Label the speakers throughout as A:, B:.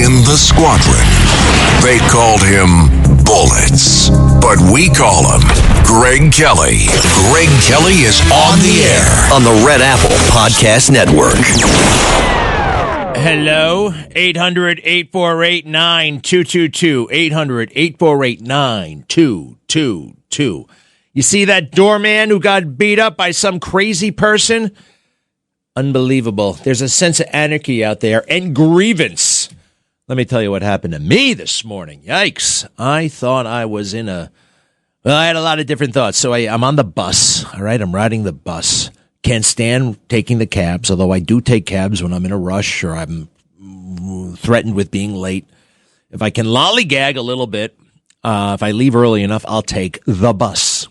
A: in the squadron. They called him Bullets, but we call him Greg Kelly. Greg Kelly is on the air
B: on the Red Apple Podcast Network.
C: Hello, 800-848-9222, 800-848-9222. You see that doorman who got beat up by some crazy person? Unbelievable. There's a sense of anarchy out there and grievance. Let me tell you what happened to me this morning. Yikes. I thought I was I had a lot of different thoughts. So I'm on the bus, all right? I'm riding the bus. Can't stand taking the cabs, although I do take cabs when I'm in a rush or I'm threatened with being late. If I can lollygag a little bit, if I leave early enough, I'll take the bus.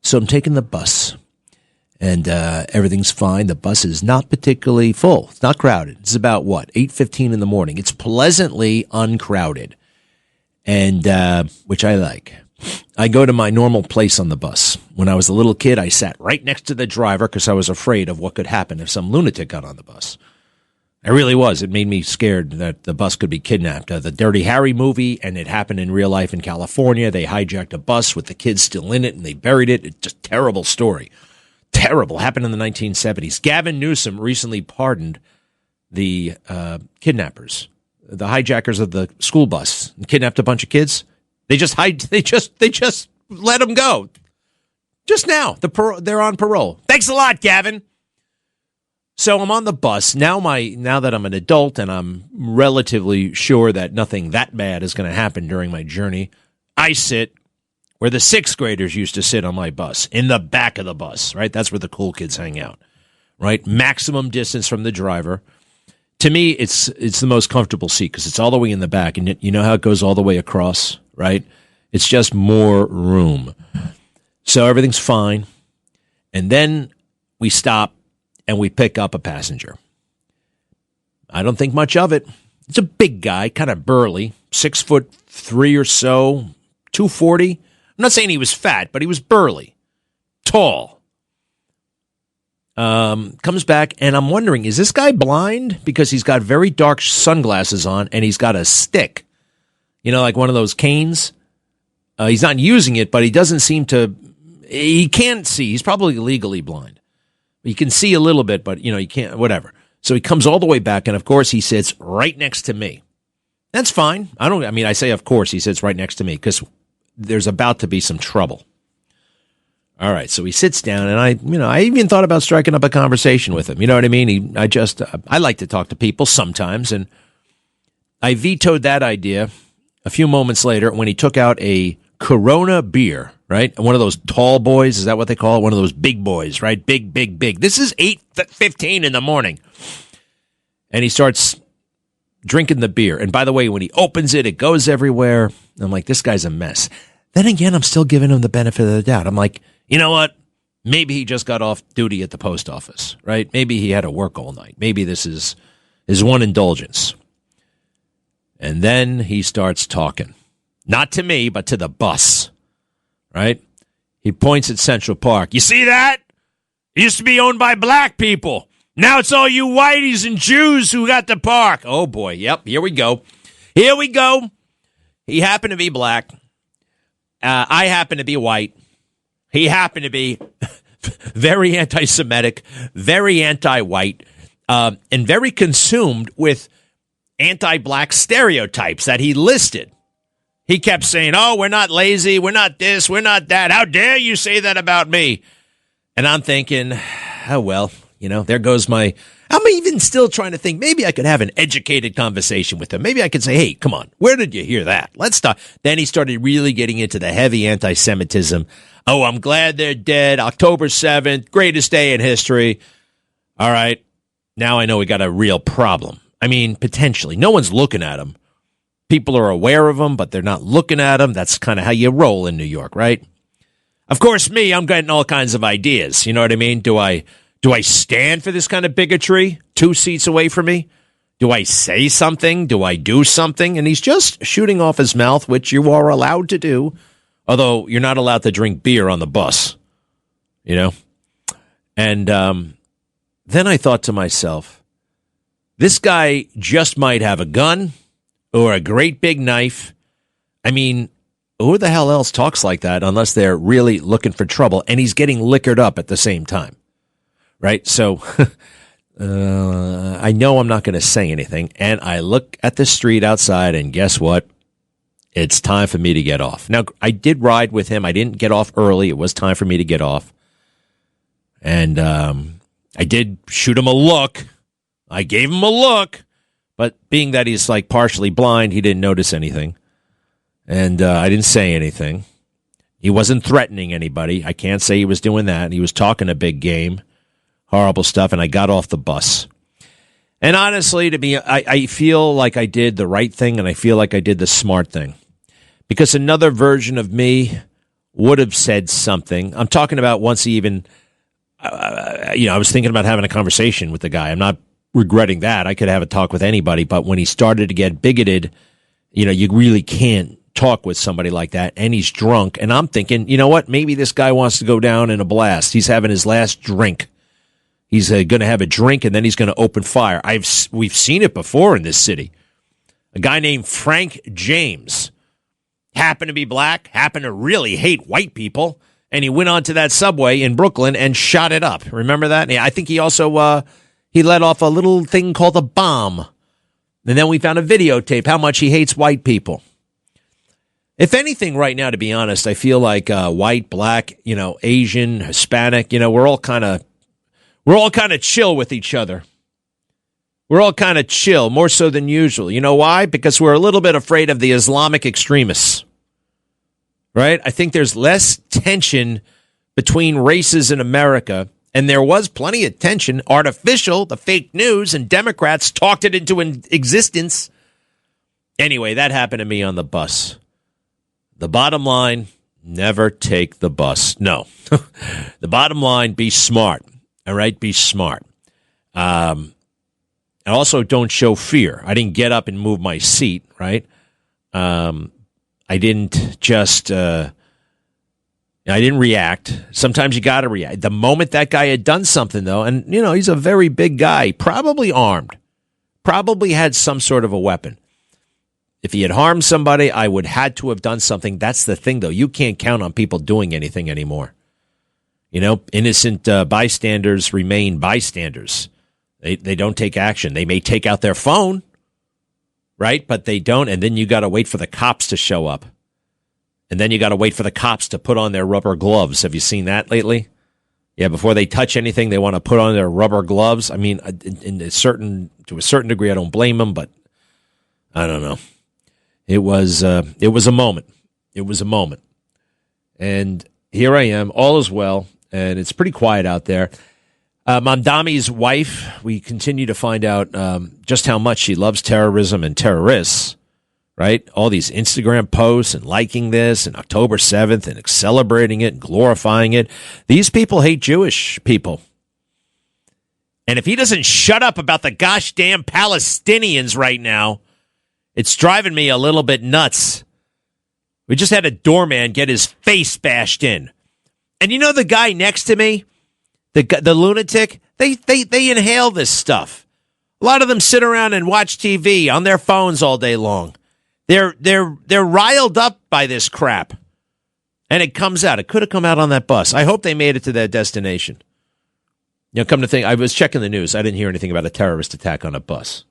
C: So I'm taking the bus, and everything's fine. The bus is not particularly full. It's not crowded. It's about, 8:15 in the morning. It's pleasantly uncrowded, and which I like. I go to my normal place on the bus. When I was a little kid, I sat right next to the driver because I was afraid of what could happen if some lunatic got on the bus. I really was. It made me scared that the bus could be kidnapped. The Dirty Harry movie, and it happened in real life in California. They hijacked a bus with the kids still in it, and they buried it. It's just a terrible story. Terrible. Happened in the 1970s. Gavin Newsom recently pardoned the kidnappers, the hijackers of the school bus, and kidnapped a bunch of kids. They just let them go. Just now, they're on parole. Thanks a lot, Gavin. So I'm on the bus now that I'm an adult and I'm relatively sure that nothing that bad is going to happen during my journey. I sit where the sixth graders used to sit on my bus, in the back of the bus, right? That's where the cool kids hang out, right? Maximum distance from the driver. To me, it's the most comfortable seat because it's all the way in the back, and you know how it goes all the way across, right? It's just more room. So everything's fine. And then we stop and we pick up a passenger. I don't think much of it. It's a big guy, kind of burly, 6'3" or so, 240. I'm not saying he was fat, but he was burly, tall. Comes back, and I'm wondering, is this guy blind? Because he's got very dark sunglasses on, and he's got a stick. You know, like one of those canes. He's not using it, but he doesn't seem to... He can't see. He's probably legally blind. He can see a little bit, but, he can't... Whatever. So he comes all the way back, and, of course, he sits right next to me. That's fine. I say, of course, he sits right next to me, because there's about to be some trouble. All right, so he sits down, and I even thought about striking up a conversation with him. You know what I mean? I like to talk to people sometimes, and I vetoed that idea a few moments later when he took out a Corona beer, right? One of those tall boys, is that what they call it? One of those big boys, right? Big, big, big. This is 8:15 in the morning, and he starts drinking the beer. And by the way, when he opens it, it goes everywhere. I'm like, this guy's a mess. Then again, I'm still giving him the benefit of the doubt. I'm like, you know what? Maybe he just got off duty at the post office, right? Maybe he had to work all night. Maybe this is his one indulgence. And then he starts talking. Not to me, but to the bus, right? He points at Central Park. You see that? It used to be owned by black people. Now it's all you whiteys and Jews who got the park. Oh, boy. Yep, here we go. Here we go. He happened to be black. I happen to be white. He happened to be very anti-Semitic, very anti-white, and very consumed with anti-black stereotypes that he listed. He kept saying, oh, we're not lazy, we're not this, we're not that. How dare you say that about me? And I'm thinking, oh, well, there goes I'm even still trying to think, maybe I could have an educated conversation with him. Maybe I could say, hey, come on, where did you hear that? Let's stop. Then he started really getting into the heavy anti-Semitism. Oh, I'm glad they're dead. October 7th, greatest day in history. All right, now I know we got a real problem. I mean, potentially. No one's looking at him. People are aware of him, but they're not looking at him. That's kind of how you roll in New York, right? Of course, I'm getting all kinds of ideas. You know what I mean? Do I stand for this kind of bigotry 2 seats away from me? Do I say something? Do I do something? And he's just shooting off his mouth, which you are allowed to do, although you're not allowed to drink beer on the bus, And then I thought to myself, this guy just might have a gun. or a great big knife. I mean, who the hell else talks like that unless they're really looking for trouble? And he's getting liquored up at the same time, right? So I know I'm not going to say anything. And I look at the street outside, and guess what? It's time for me to get off. Now, I did ride with him. I didn't get off early. It was time for me to get off. And I did shoot him a look. I gave him a look. But being that he's like partially blind, he didn't notice anything. And I didn't say anything. He wasn't threatening anybody. I can't say he was doing that. He was talking a big game, horrible stuff, and I got off the bus. And honestly, I feel like I did the right thing, and I feel like I did the smart thing. Because another version of me would have said something. I'm talking about once he even, I was thinking about having a conversation with the guy. I'm not regretting that. I could have a talk with anybody, but when he started to get bigoted, you really can't talk with somebody like that, and he's drunk. And I'm thinking, you know what? Maybe this guy wants to go down in a blast. He's having his last drink. He's going to have a drink, and then he's going to open fire. We've seen it before in this city. A guy named Frank James happened to be black, happened to really hate white people, and he went onto that subway in Brooklyn and shot it up. Remember that? I think he also he let off a little thing called a bomb. And then we found a videotape how much he hates white people. If anything, right now, to be honest, I feel like white, black, Asian, Hispanic, we're all kind of chill with each other. We're all kind of chill, more so than usual. You know why? Because we're a little bit afraid of the Islamic extremists. Right? I think there's less tension between races in America, and there was plenty of tension, artificial, the fake news, and Democrats talked it into existence. Anyway, that happened to me on the bus. The bottom line, never take the bus. No. The bottom line, be smart. All right? Be smart. And also don't show fear. I didn't get up and move my seat, right? I didn't just, I didn't react. Sometimes you got to react. The moment that guy had done something, though, and, he's a very big guy, probably armed, probably had some sort of a weapon. If he had harmed somebody, I would had to have done something. That's the thing, though. You can't count on people doing anything anymore. Innocent bystanders remain bystanders. They don't take action. They may take out their phone, right? But they don't. And then you got to wait for the cops to show up. And then you got to wait for the cops to put on their rubber gloves. Have you seen that lately? Yeah, before they touch anything, they want to put on their rubber gloves. I mean, to a certain degree, I don't blame them, but I don't know. It was a moment. It was a moment. And here I am. All is well. And it's pretty quiet out there. Mamdami's wife, we continue to find out just how much she loves terrorism and terrorists, right? All these Instagram posts and liking this and October 7th and celebrating it and glorifying it. These people hate Jewish people. And if he doesn't shut up about the gosh damn Palestinians right now, it's driving me a little bit nuts. We just had a doorman get his face bashed in. And the guy next to me, the lunatic, they inhale this stuff. A lot of them sit around and watch TV on their phones all day long. They're riled up by this crap. And it comes out. It could have come out on that bus. I hope they made it to their destination. Come to think, I was checking the news. I didn't hear anything about a terrorist attack on a bus.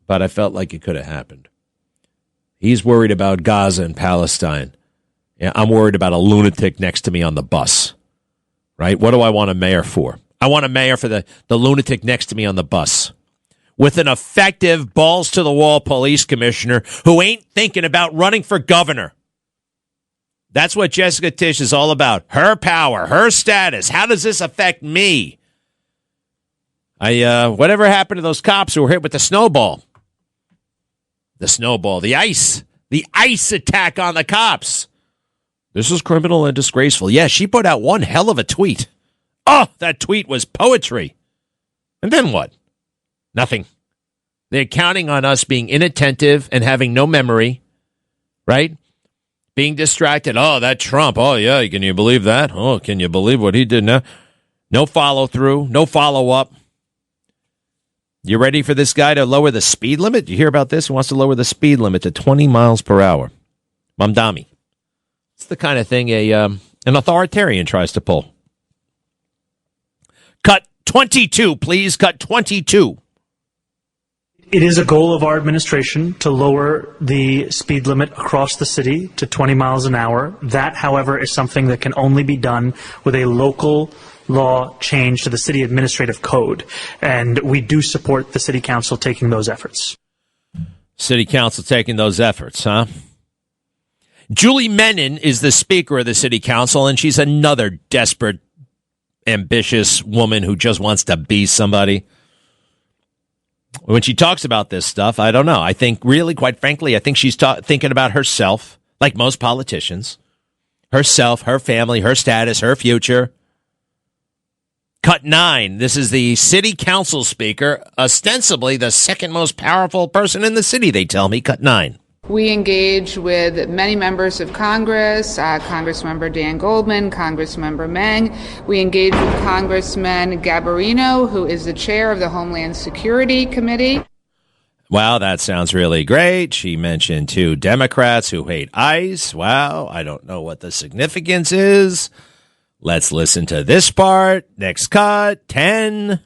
C: But I felt like it could have happened. He's worried about Gaza and Palestine. Yeah, I'm worried about a lunatic next to me on the bus. Right? What do I want a mayor for? I want a mayor for the lunatic next to me on the bus. With an effective, balls-to-the-wall police commissioner who ain't thinking about running for governor. That's what Jessica Tisch is all about. Her power, her status. How does this affect me? Whatever happened to those cops who were hit with the snowball? The snowball, the ice attack on the cops. This is criminal and disgraceful. Yeah, she put out one hell of a tweet. Oh, that tweet was poetry. And then what? Nothing. They're counting on us being inattentive and having no memory, right? Being distracted. Oh, that Trump. Oh, yeah, can you believe that? Oh, can you believe what he did now? No follow through, no follow up. You ready for this guy to lower the speed limit? You hear about this? He wants to lower the speed limit to 20 miles per hour. Mamdani. It's the kind of thing an authoritarian tries to pull. Cut 22, please. Cut 22.
D: It is a goal of our administration to lower the speed limit across the city to 20 miles an hour. That, however, is something that can only be done with a local law change to the city administrative code. And we do support the city council taking those efforts.
C: City council taking those efforts, huh? Julie Menon is the speaker of the city council, and she's another desperate, ambitious woman who just wants to be somebody. When she talks about this stuff, I don't know. I think really, quite frankly, I think she's thinking about herself, like most politicians. Herself, her family, her status, her future. Cut 9. This is the city council speaker, ostensibly the second most powerful person in the city, they tell me. Cut 9.
E: We engage with many members of Congress, Congressmember Dan Goldman, Congressmember Meng. We engage with Congressman Garbarino, who is the chair of the Homeland Security Committee.
C: Wow, that sounds really great. She mentioned 2 Democrats who hate ICE. Wow, I don't know what the significance is. Let's listen to this part. Next cut, 10.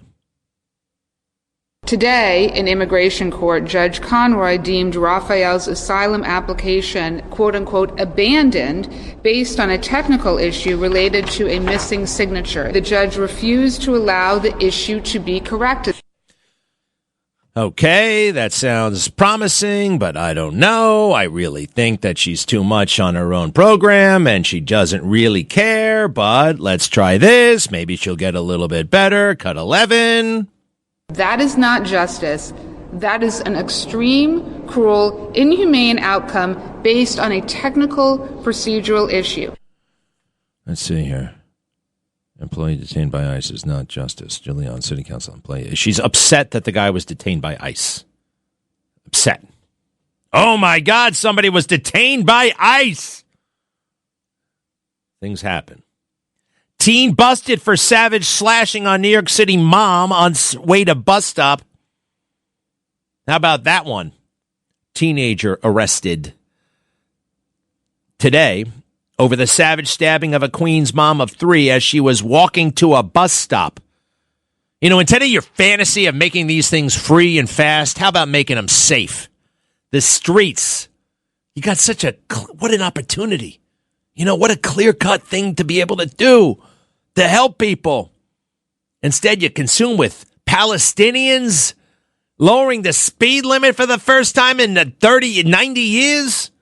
E: Today, in immigration court, Judge Conroy deemed Raphael's asylum application, quote-unquote, abandoned based on a technical issue related to a missing signature. The judge refused to allow the issue to be corrected.
C: Okay, that sounds promising, but I don't know. I really think that she's too much on her own program and she doesn't really care, but let's try this. Maybe she'll get a little bit better. Cut 11.
E: That is not justice. That is an extreme, cruel, inhumane outcome based on a technical procedural issue.
C: Let's see here. Employee detained by ICE is not justice. Julian, City Council employee. She's upset that the guy was detained by ICE. Upset. Oh my God, somebody was detained by ICE. Things happen. Teen busted for savage slashing on New York City mom on way to bus stop. How about that one? Teenager arrested today over the savage stabbing of a Queens mom of 3 as she was walking to a bus stop. You know, instead of your fantasy of making these things free and fast, how about making them safe? The streets. You got what an opportunity. You know, what a clear-cut thing to be able to do to help people. Instead, you consume with Palestinians lowering the speed limit for the first time in 90 years.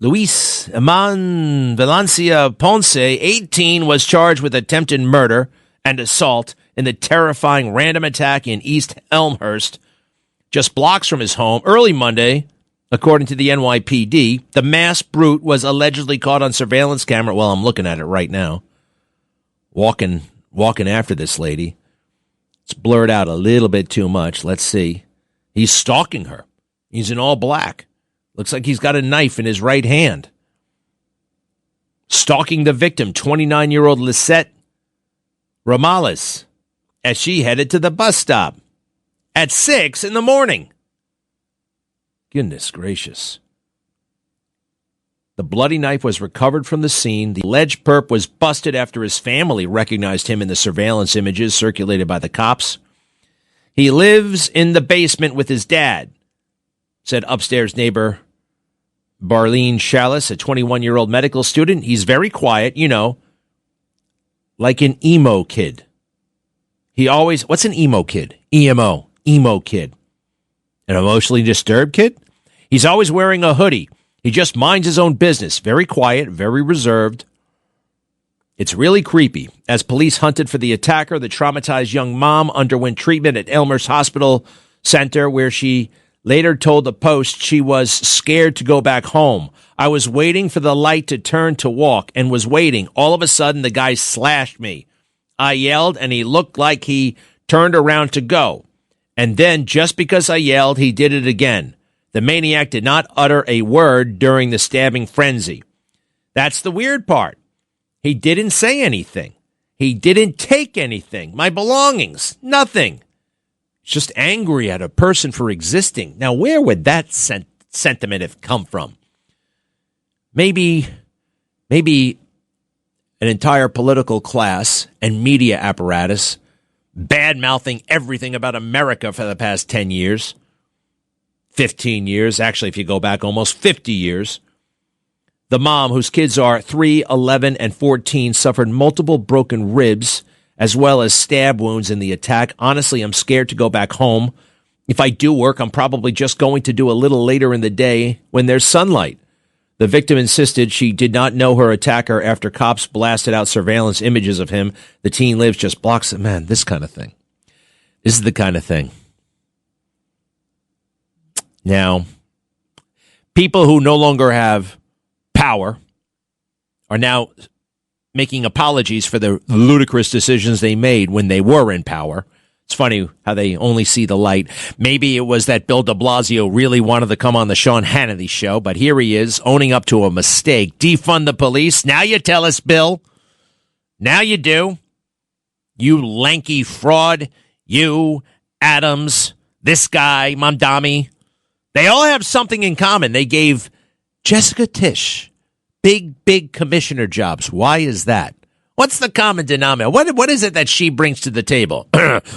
C: Luis Eman Valencia Ponce, 18, was charged with attempted murder and assault in the terrifying random attack in East Elmhurst, just blocks from his home, early Monday. According to the NYPD, the masked brute was allegedly caught on surveillance camera. Well, I'm looking at it right now. Walking after this lady. It's blurred out a little bit too much. Let's see. He's stalking her. He's in all black. Looks like he's got a knife in his right hand. Stalking the victim, 29-year-old Lisette Ramales, as she headed to the bus stop at 6 in the morning. Goodness gracious. The bloody knife was recovered from the scene. The alleged perp was busted after his family recognized him in the surveillance images circulated by the cops. He lives in the basement with his dad, said upstairs neighbor Barlene Chalice, a 21-year-old medical student. He's very quiet, you know, like an emo kid. What's an emo kid? Emo kid. An emotionally disturbed kid? He's always wearing a hoodie. He just minds his own business. Very quiet, very reserved. It's really creepy. As police hunted for the attacker, the traumatized young mom underwent treatment at Elmhurst Hospital Center, where she later told the Post she was scared to go back home. I was waiting for the light to turn to walk and was waiting. All of a sudden, the guy slashed me. I yelled, and he looked like he turned around to go. And then, just because I yelled, he did it again. The maniac did not utter a word during the stabbing frenzy. That's the weird part. He didn't say anything. He didn't take anything. My belongings, nothing. just angry at a person for existing. Now, where would that sentiment have come from? Maybe an entire political class and media apparatus bad-mouthing everything about America for the past 10 years, 15 years. Actually, if you go back almost 50 years. The mom, whose kids are 3, 11, and 14, suffered multiple broken ribs as well as stab wounds in the attack. Honestly, I'm scared to go back home. If I do work, I'm probably just going to do a little later in the day when there's sunlight. The victim insisted she did not know her attacker after cops blasted out surveillance images of him. The teen lives just blocks. Man, this kind of thing. This is the kind of thing. Now, people who no longer have power are now making apologies for the ludicrous decisions they made when they were in power. It's funny how they only see the light. Maybe it was that Bill de Blasio really wanted to come on the Sean Hannity show, but here he is owning up to a mistake. Defund the police. Now you tell us, Bill. Now you do. You lanky fraud. You, Adams, this guy, Mamdani. They all have something in common. They gave Jessica Tisch big commissioner jobs. Why is that? What's the common denominator? What is it that she brings to the table?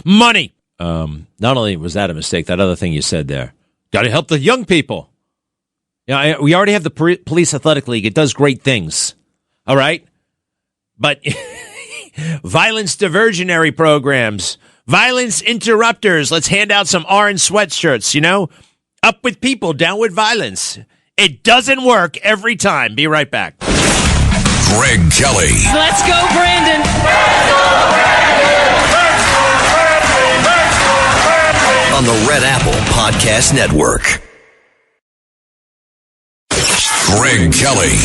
C: Money. Not only was that a mistake, that other thing you said there. Got to help the young people. Yeah, we already have the Police Athletic League. It does great things. All right? But violence diversionary programs, violence interrupters. Let's hand out some orange sweatshirts, you know? Up with people, down with violence. It doesn't work every time. Be right back.
A: Greg Kelly.
F: Let's go, Brandon.
B: On the Red Apple Podcast Network.
A: Greg Kelly.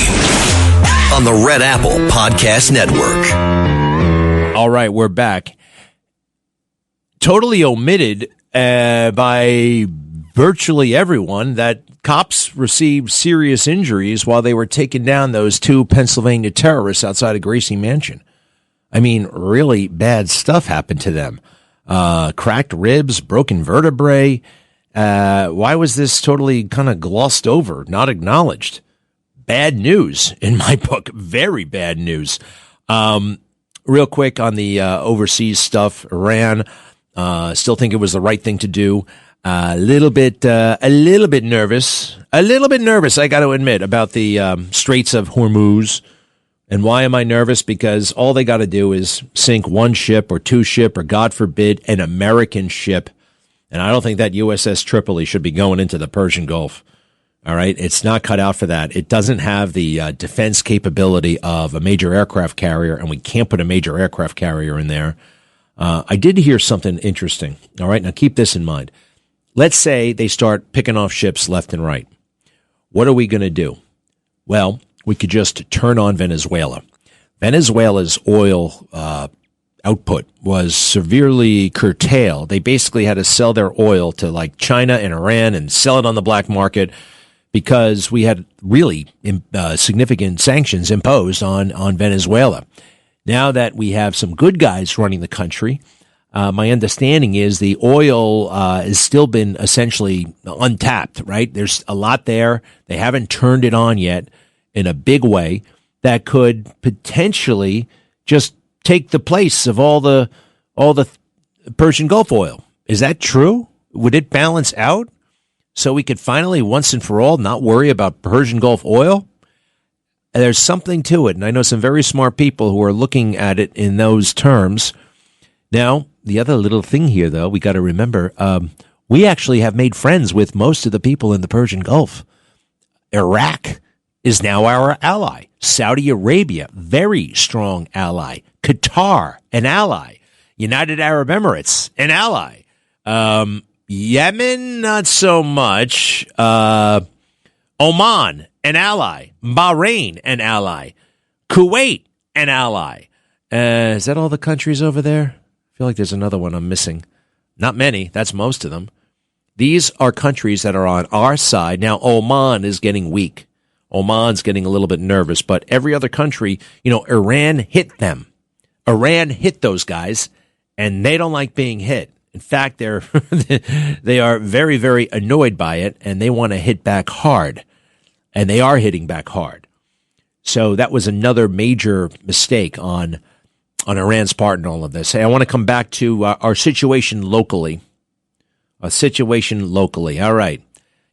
B: On the Red Apple Podcast Network.
C: All right, we're back. Totally omitted by virtually everyone that cops received serious injuries while they were taking down those 2 Pennsylvania terrorists outside of Gracie Mansion. I mean, really bad stuff happened to them. Cracked ribs, broken vertebrae. Why was this totally kind of glossed over, not acknowledged? Bad news in my book. Very bad news. Real quick on the overseas stuff, Iran. Still think it was the right thing to do. A little bit nervous. I got to admit, about the Straits of Hormuz. And why am I nervous? Because all they got to do is sink 1 ship or 2 ship or, God forbid, an American ship. And I don't think that USS Tripoli should be going into the Persian Gulf. All right. It's not cut out for that. It doesn't have the defense capability of a major aircraft carrier, and we can't put a major aircraft carrier in there. I did hear something interesting. All right. Now keep this in mind. Let's say they start picking off ships left and right. What are we going to do? Well, we could just turn on Venezuela. Venezuela's oil output was severely curtailed. They basically had to sell their oil to like China and Iran and sell it on the black market because we had really significant sanctions imposed on Venezuela. Now that we have some good guys running the country, my understanding is the oil has still been essentially untapped, right? There's a lot there. They haven't turned it on yet in a big way that could potentially just take the place of all the Persian Gulf oil. Is that true? Would it balance out so we could finally, once and for all, not worry about Persian Gulf oil? There's something to it, and I know some very smart people who are looking at it in those terms. Now, the other little thing here, though, we got to remember, we actually have made friends with most of the people in the Persian Gulf. Iraq is now our ally. Saudi Arabia, very strong ally. Qatar, an ally. United Arab Emirates, an ally. Yemen, not so much. Oman, an ally. Bahrain, an ally. Kuwait, an ally. Is that all the countries over there? I feel like there's another one I'm missing. Not many. That's most of them. These are countries that are on our side. Now, Oman is getting weak. Oman's getting a little bit nervous. But every other country, Iran hit them. Iran hit those guys, and they don't like being hit. In fact, they are very, very annoyed by it, and they want to hit back hard, and they are hitting back hard. So that was another major mistake on Iran's part in all of this. Hey, I want to come back to our situation locally. A situation locally. All right.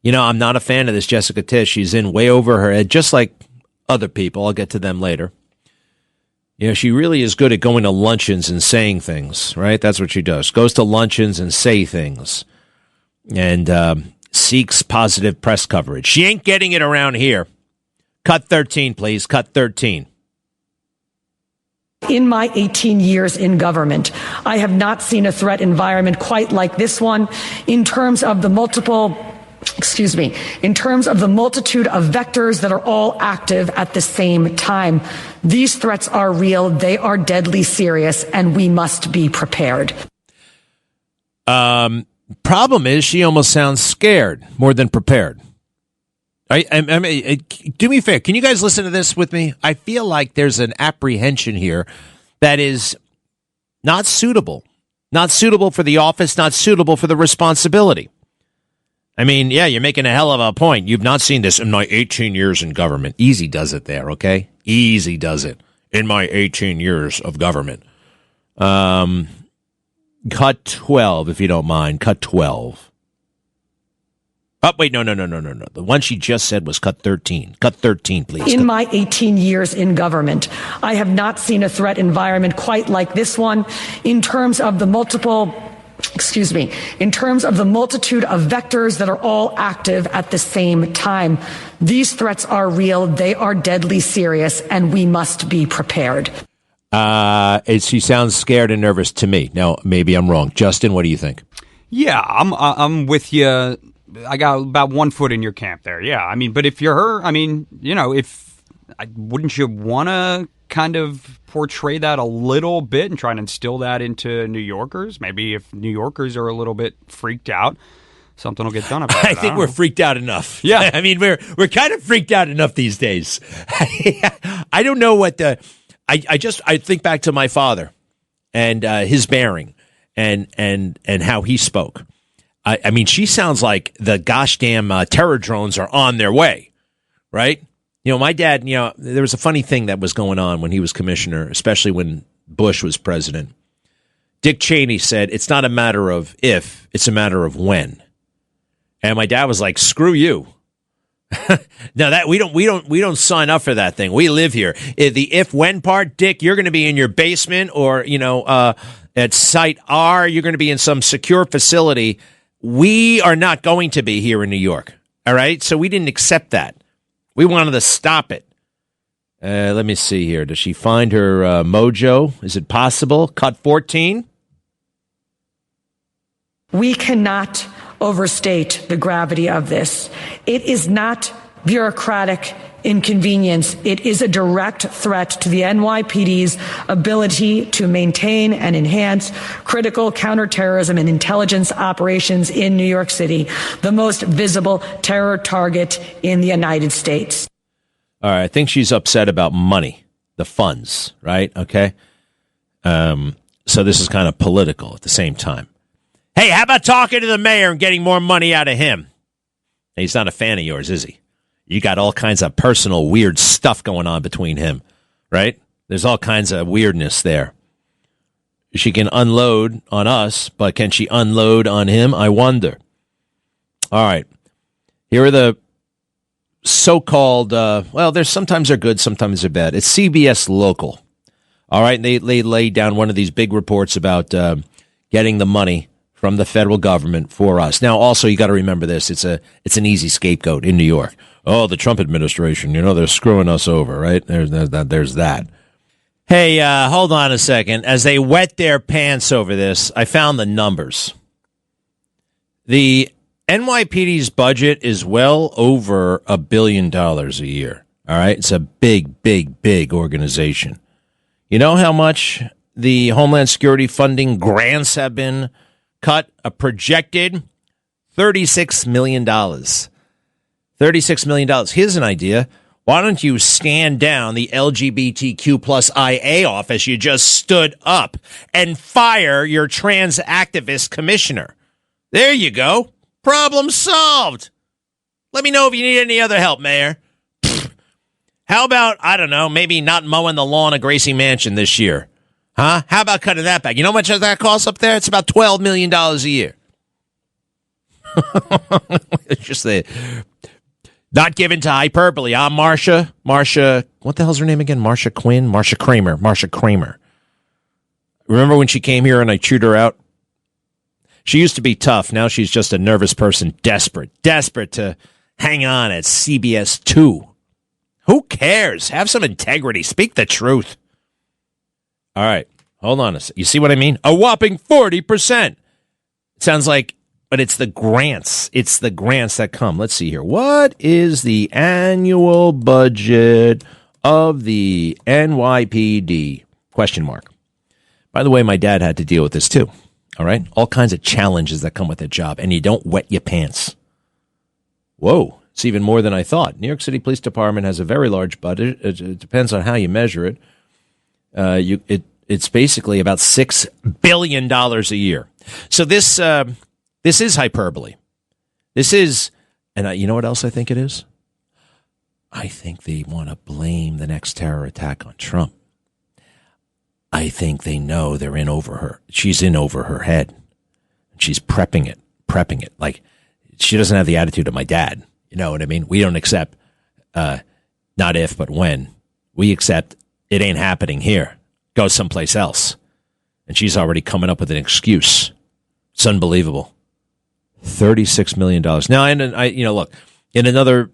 C: You know, I'm not a fan of this Jessica Tisch. She's in way over her head, just like other people. I'll get to them later. You know, she really is good at going to luncheons and saying things, right? That's what she does. Goes to luncheons and say things and seeks positive press coverage. She ain't getting it around here. Cut 13, please. Cut 13.
F: In my 18 years in government, I have not seen a threat environment quite like this one in terms of the multitude of vectors that are all active at the same time. These threats are real, they are deadly serious, and we must be prepared.
C: Problem is, she almost sounds scared more than prepared. I mean, do me a favor. Can you guys listen to this with me? I feel like there's an apprehension here that is not suitable. Not suitable for the office, not suitable for the responsibility. I mean, yeah, you're making a hell of a point. You've not seen this in my 18 years in government. Easy does it there, okay? Easy does it in my 18 years of government. Cut 12, if you don't mind. Cut 12. Oh, wait, no. The one she just said was cut 13. Cut 13, please.
F: In my 18 years in government, I have not seen a threat environment quite like this one in terms of the multitude of vectors that are all active at the same time. These threats are real, they are deadly serious, and we must be prepared.
C: She sounds scared and nervous to me. Now, maybe I'm wrong. Justin, what do you think?
G: Yeah, I'm with you. I got about 1 foot in your camp there. Yeah, I mean, but if you're her, I mean, you know, wouldn't you want to kind of portray that a little bit and try and instill that into New Yorkers? Maybe if New Yorkers are a little bit freaked out, something will get done about it.
C: I think we're freaked out enough.
G: Yeah.
C: I mean, we're kind of freaked out enough these days. I don't know what I think back to my father and his bearing and how he spoke. I mean, she sounds like the gosh damn terror drones are on their way, right? You know, my dad, you know, there was a funny thing that was going on when he was commissioner, especially when Bush was president. Dick Cheney said, it's not a matter of if, it's a matter of when. And my dad was like, screw you. Now that we don't sign up for that thing. We live here. The if when part, Dick, you're going to be in your basement or, you know, at Site R, you're going to be in some secure facility. We are not going to be here in New York. All right. So we didn't accept that. We wanted to stop it. Let me see here. Does she find her mojo? Is it possible? Cut 14.
F: We cannot overstate the gravity of this. It is not bureaucratic inconvenience. It is a direct threat to the NYPD's ability to maintain and enhance critical counterterrorism and intelligence operations in New York City, the most visible terror target in the United States.
C: All right. I think she's upset about money, the funds, right? Okay. So this is kind of political at the same time. Hey, how about talking to the mayor and getting more money out of him? He's not a fan of yours, is he? You got all kinds of personal weird stuff going on between him, right? There's all kinds of weirdness there. She can unload on us, but can she unload on him? I wonder. All right. Here are the so-called, sometimes they're good, sometimes they're bad. It's CBS Local. All right. They laid down one of these big reports about getting the money from the federal government for us. Now, also, you got to remember this. It's an easy scapegoat in New York. Oh, the Trump administration, you know, they're screwing us over, right? There's that. Hey, hold on a second. As they wet their pants over this, I found the numbers. The NYPD's budget is well over $1 billion a year. All right. It's a big, big, big organization. You know how much the Homeland Security funding grants have been cut? A projected $36 million. $36 million. Here's an idea. Why don't you stand down the LGBTQ plus IA office you just stood up and fire your trans activist commissioner? There you go. Problem solved. Let me know if you need any other help, Mayor. How about, I don't know, maybe not mowing the lawn of Gracie Mansion this year? Huh? How about cutting that back? You know how much that costs up there? It's about $12 million a year. It's just not given to hyperbole. I'm Marsha, what the hell's her name again? Marsha Quinn? Marsha Kramer. Remember when she came here and I chewed her out? She used to be tough. Now she's just a nervous person, desperate to hang on at CBS 2. Who cares? Have some integrity. Speak the truth. All right. Hold on a second. You see what I mean? A whopping 40%. It sounds like, but it's the grants. It's the grants that come. Let's see here. What is the annual budget of the NYPD? Question mark. By the way, my dad had to deal with this too. All right. All kinds of challenges that come with a job, and you don't wet your pants. Whoa. It's even more than I thought. New York City Police Department has a very large budget. It depends on how you measure it. It's basically about $6 billion a year. So this is hyperbole. This is, and you know what else I think it is? I think they want to blame the next terror attack on Trump. I think they know they're in over her. She's in over her head. She's prepping it. Like, she doesn't have the attitude of my dad. You know what I mean? We don't accept, not if, but when. We accept it ain't happening here. Go someplace else. And she's already coming up with an excuse. It's unbelievable. $36 million. Now, look, in another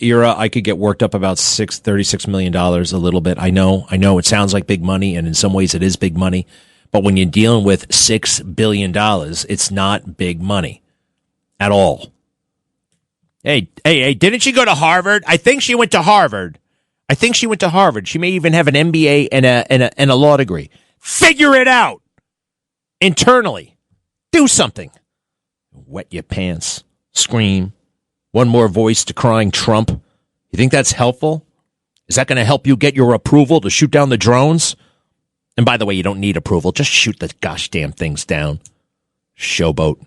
C: era, I could get worked up about $36 million a little bit. I know it sounds like big money, and in some ways it is big money. But when you're dealing with $6 billion, it's not big money at all. Hey, didn't she go to Harvard? I think she went to Harvard. She may even have an MBA and a law degree. Figure it out internally. Do something. Wet your pants. Scream. One more voice to crying Trump. You think that's helpful? Is that going to help you get your approval to shoot down the drones? And by the way, you don't need approval. Just shoot the gosh damn things down. Showboat.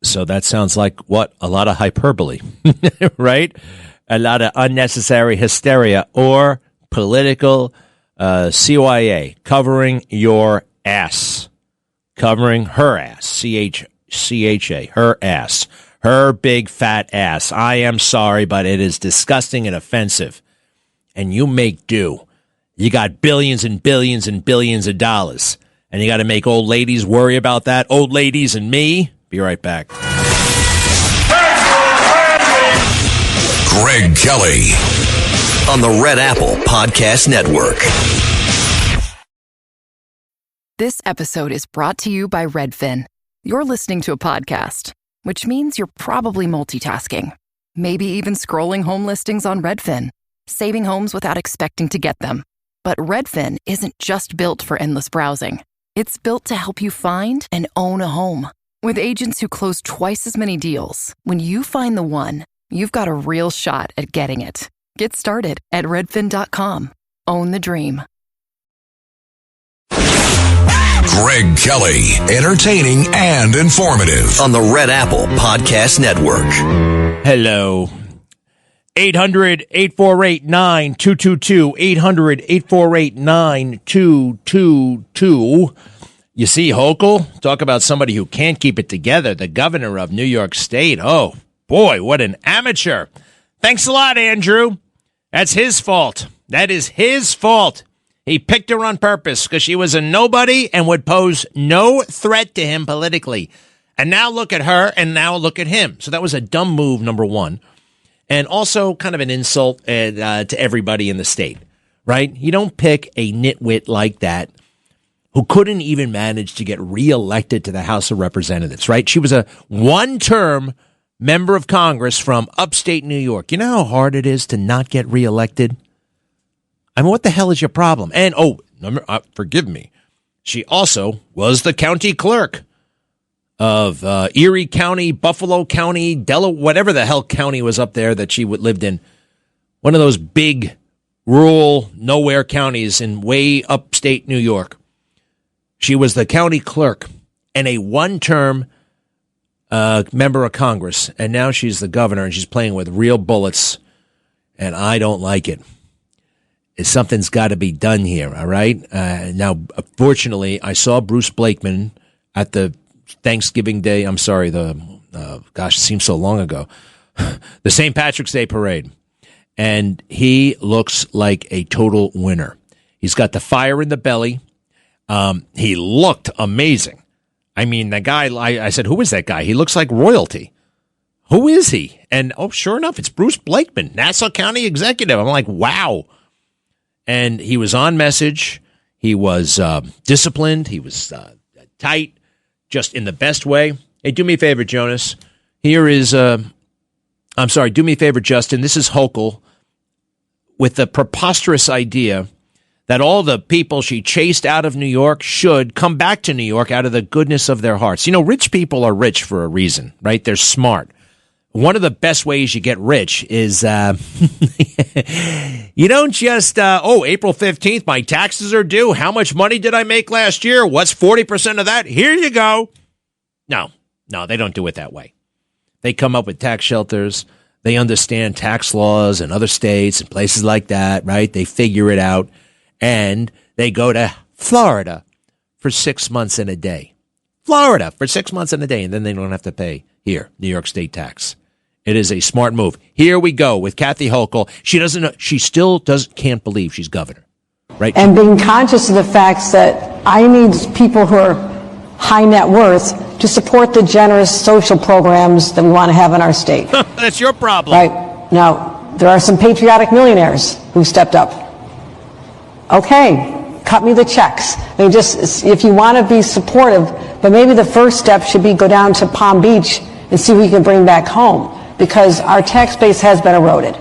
C: So that sounds like what? A lot of hyperbole, right? A lot of unnecessary hysteria or political CYA covering your ass. Covering her ass. CHA. Her ass. Her big fat ass. I am sorry, but it is disgusting and offensive. And you make do. You got billions and billions and billions of dollars. And you got to make old ladies worry about that. Old ladies and me. Be right back.
A: Greg Kelly
B: on the Red Apple Podcast Network.
H: This episode is brought to you by Redfin. You're listening to a podcast, which means you're probably multitasking. Maybe even scrolling home listings on Redfin, saving homes without expecting to get them. But Redfin isn't just built for endless browsing. It's built to help you find and own a home. With agents who close twice as many deals, when you find the one, you've got a real shot at getting it. Get started at redfin.com. Own the dream.
A: Greg Kelly, entertaining and informative
B: on the Red Apple Podcast Network.
C: Hello. 800-848-9222. 800-848-9222. You see Hochul? Talk about somebody who can't keep it together. The governor of New York State. Oh, boy, what an amateur. Thanks a lot, Andrew. That's his fault. That is his fault. He picked her on purpose because she was a nobody and would pose no threat to him politically. And now look at her, and now look at him. So that was a dumb move, number one. And also kind of an insult to everybody in the state, right? You don't pick a nitwit like that who couldn't even manage to get reelected to the House of Representatives, right? She was a one-term member of Congress from upstate New York. You know how hard it is to not get reelected? I mean, what the hell is your problem? And, forgive me, she also was the county clerk of Erie County, Buffalo County, Delaware, whatever the hell county was up there that she lived in. one of those big rural nowhere counties in way upstate New York. She was the county clerk and a one-term member of Congress, and now she's the governor, and she's playing with real bullets, and I don't like it. Something's got to be done here, all right? Now, fortunately, I saw Bruce Blakeman at the Thanksgiving Day. I'm sorry, it seems so long ago. The St. Patrick's Day parade. And he looks like a total winner. He's got the fire in the belly. He looked amazing. I mean, the guy, I said, who is that guy? He looks like royalty. Who is he? And, sure enough, it's Bruce Blakeman, Nassau County Executive. I'm like, wow. And he was on message. He was disciplined. He was tight, just in the best way. Hey, do me a favor, Jonas. Here is, do me a favor, Justin. This is Hochul with the preposterous idea that all the people she chased out of New York should come back to New York out of the goodness of their hearts. You know, rich people are rich for a reason, right? They're smart. One of the best ways you get rich is you don't just, April 15th, my taxes are due. How much money did I make last year? What's 40% of that? Here you go. No, they don't do it that way. They come up with tax shelters. They understand tax laws in other states and places like that, right? They figure it out. And they go to Florida for 6 months and a day. Florida for 6 months and a day. And then they don't have to pay here, New York State tax. It is a smart move. Here we go with Kathy Hochul. She still can't believe she's governor, right?
I: And being conscious of the facts that I need people who are high net worth to support the generous social programs that we want to have in our state.
C: That's your problem.
I: Right. Now, there are some patriotic millionaires who stepped up. Okay, cut me the checks. I mean, just if you want to be supportive, but maybe the first step should be go down to Palm Beach and see what you can bring back home, because our tax base has been eroded.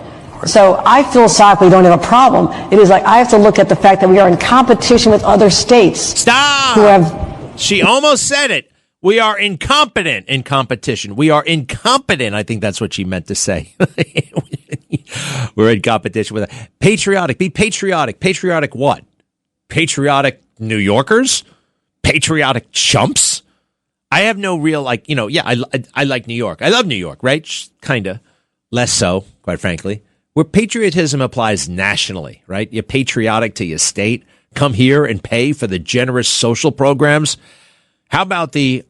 I: So I philosophically don't have a problem. It is like I have to look at the fact that we are in competition with other states.
C: Stop!
I: Who have.
C: She almost said it. We are incompetent in competition. We are incompetent. I think that's what she meant to say. We're in competition with patriotic. Be patriotic. Patriotic what? Patriotic New Yorkers? Patriotic chumps? I have no real, I like New York. I love New York, right? Kind of. Less so, quite frankly. Where patriotism applies nationally, right? You're patriotic to your state. Come here and pay for the generous social programs. How about the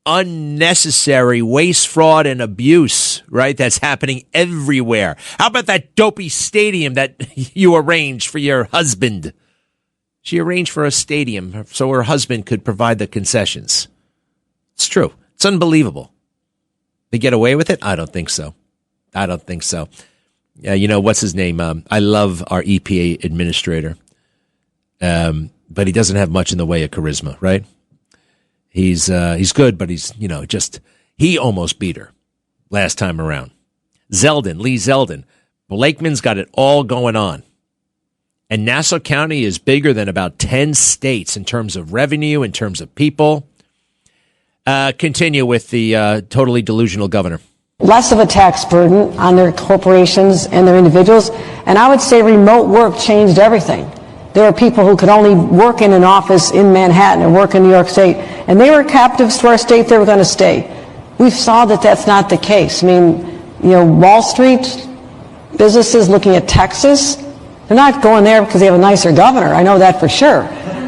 C: unnecessary waste, fraud, and abuse, right? That's happening everywhere. How about that dopey stadium that you arranged for your husband? She arranged for a stadium so her husband could provide the concessions. It's true. It's unbelievable. They get away with it? I don't think so. What's his name? I love our EPA administrator. But he doesn't have much in the way of charisma, right? He's good, but he almost beat her last time around. Lee Zeldin. Blakeman's got it all going on. And Nassau County is bigger than about 10 states in terms of revenue, in terms of people. Continue with the totally delusional governor.
I: Less of a tax burden on their corporations and their individuals. And I would say remote work changed everything. There are people who could only work in an office in Manhattan or work in New York State, and they were captives to our state. They were going to stay. We saw that that's not the case. I mean, Wall Street businesses looking at Texas, they're not going there because they have a nicer governor. I know that for sure.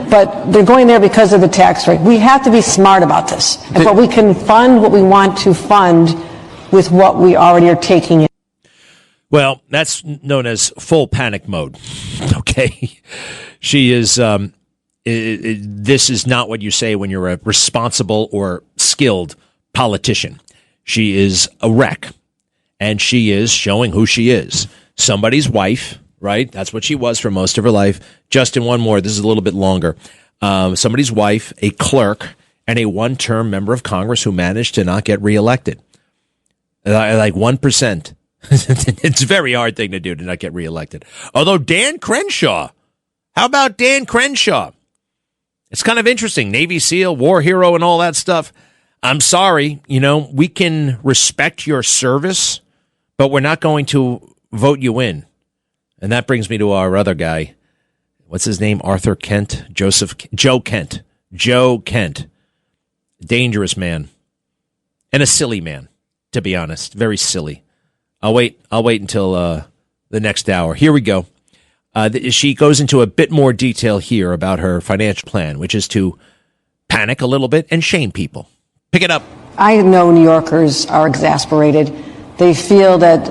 I: But they're going there because of the tax rate. We have to be smart about this. And but we can fund what we want to fund with what we already are taking in.
C: Well, that's known as full panic mode. Okay. She is, this is not what you say when you're a responsible or skilled politician. She is a wreck, and she is showing who she is. Somebody's wife, right? That's what she was for most of her life. Justin, one more. This is a little bit longer. Somebody's wife, a clerk, and a one-term member of Congress who managed to not get reelected. Like 1%. It's a very hard thing to do to not get reelected. Although Dan Crenshaw, how about Dan Crenshaw? It's kind of interesting. Navy SEAL, war hero, and all that stuff. I'm sorry, we can respect your service, but we're not going to vote you in. And that brings me to our other guy. What's his name? Arthur Kent? Joe Kent. Joe Kent. Dangerous man. And a silly man, to be honest. Very silly. I'll wait until the next hour. Here we go. She goes into a bit more detail here about her financial plan, which is to panic a little bit and shame people. Pick it up.
I: I know New Yorkers are exasperated. They feel that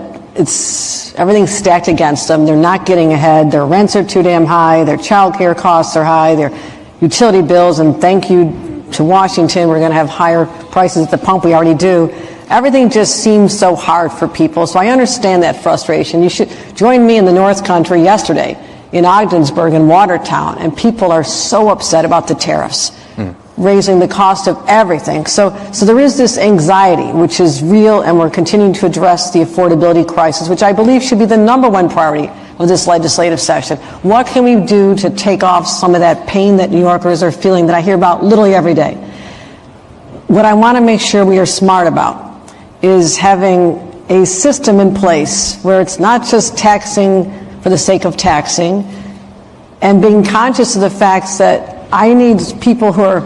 I: everything's stacked against them. They're not getting ahead. Their rents are too damn high. Their child care costs are high. Their utility bills, and thank you to Washington, we're going to have higher prices at the pump. We already do. Everything just seems so hard for people. So I understand that frustration. You should join me in the North Country yesterday in Ogdensburg and Watertown, and people are so upset about the tariffs, raising the cost of everything. So there is this anxiety, which is real, and we're continuing to address the affordability crisis, which I believe should be the number one priority of this legislative session. What can we do to take off some of that pain that New Yorkers are feeling that I hear about literally every day? What I want to make sure we are smart about is having a system in place where it's not just taxing for the sake of taxing, and being conscious of the facts that I need people who are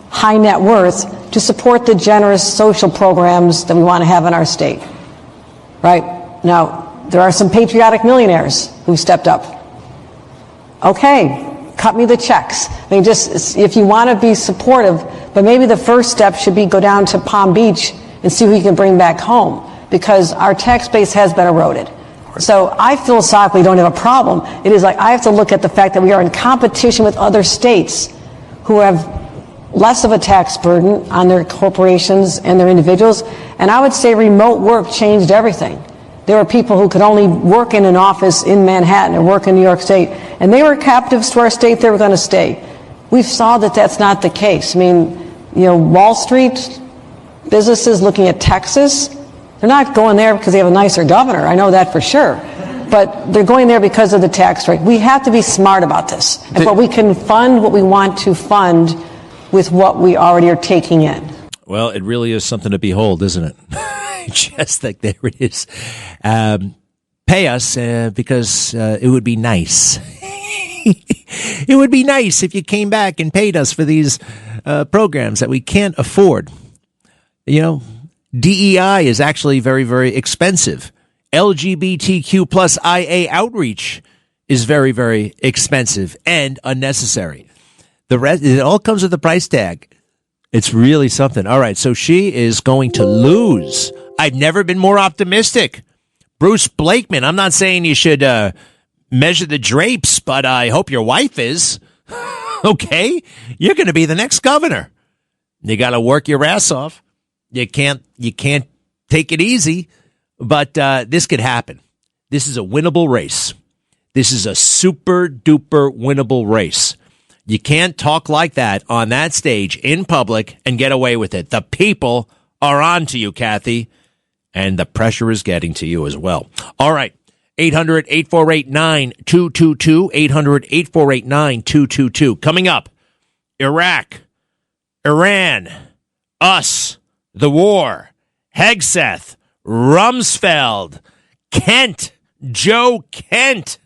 I: high net worth to support the generous social programs that we want to have in our state. Right? Now, there are some patriotic millionaires who stepped up. Okay, cut me the checks. I mean, just if you want to be supportive, but maybe the first step should be go down to Palm Beach and see who you can bring back home, because our tax base has been eroded. So I philosophically don't have a problem. It is like I have to look at the fact that we are in competition with other states who have less of a tax burden on their corporations and their individuals. And I would say remote work changed everything. There were people who could only work in an office in Manhattan or work in New York State, and they were captives to our state. They were going to stay. We saw that that's not the case. I mean, Wall Street businesses looking at Texas, they're not going there because they have a nicer governor. I know that for sure. But they're going there because of the tax rate. We have to be smart about this. But we can fund what we want to fund with what we already are taking in.
C: Well, it really is something to behold, isn't it? Just like there it is. Pay us because it would be nice. It would be nice if you came back and paid us for these programs that we can't afford. DEI is actually very, very expensive. LGBTQ plus IA outreach is very, very expensive and unnecessary. The rest, it all comes with a price tag. It's really something. All right, so she is going to lose. I've never been more optimistic. Bruce Blakeman, I'm not saying you should measure the drapes, but I hope your wife is. Okay? You're going to be the next governor. You got to work your ass off. You can't take it easy, but this could happen. This is a winnable race. This is a super duper winnable race. You can't talk like that on that stage in public and get away with it. The people are on to you, Kathy, and the pressure is getting to you as well. All right. 800-848-9222. 800-848-9222. Coming up, Iraq, Iran, us, the war, Hegseth, Rumsfeld, Kent, Joe Kent,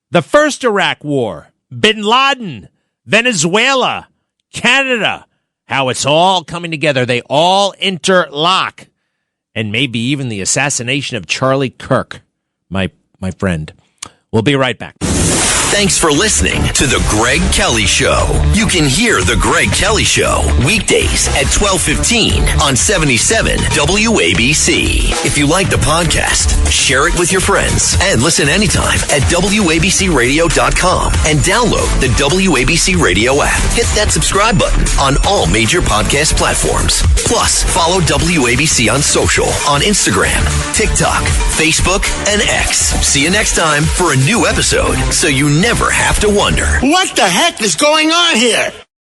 C: the first Iraq war, Bin Laden, Venezuela, Canada, how it's all coming together. They all interlock. And maybe even the assassination of Charlie Kirk, my friend. We'll be right back.
B: Thanks for listening to The Greg Kelly Show. You can hear The Greg Kelly Show weekdays at 12:15 on 77 WABC. If you like the podcast, share it with your friends and listen anytime at WABCRadio.com and download the WABC Radio app. Hit that subscribe button on all major podcast platforms. Plus, follow WABC on social on Instagram, TikTok, Facebook, and X. See you next time for a new episode so you never have to wonder.
J: What the heck is going on here?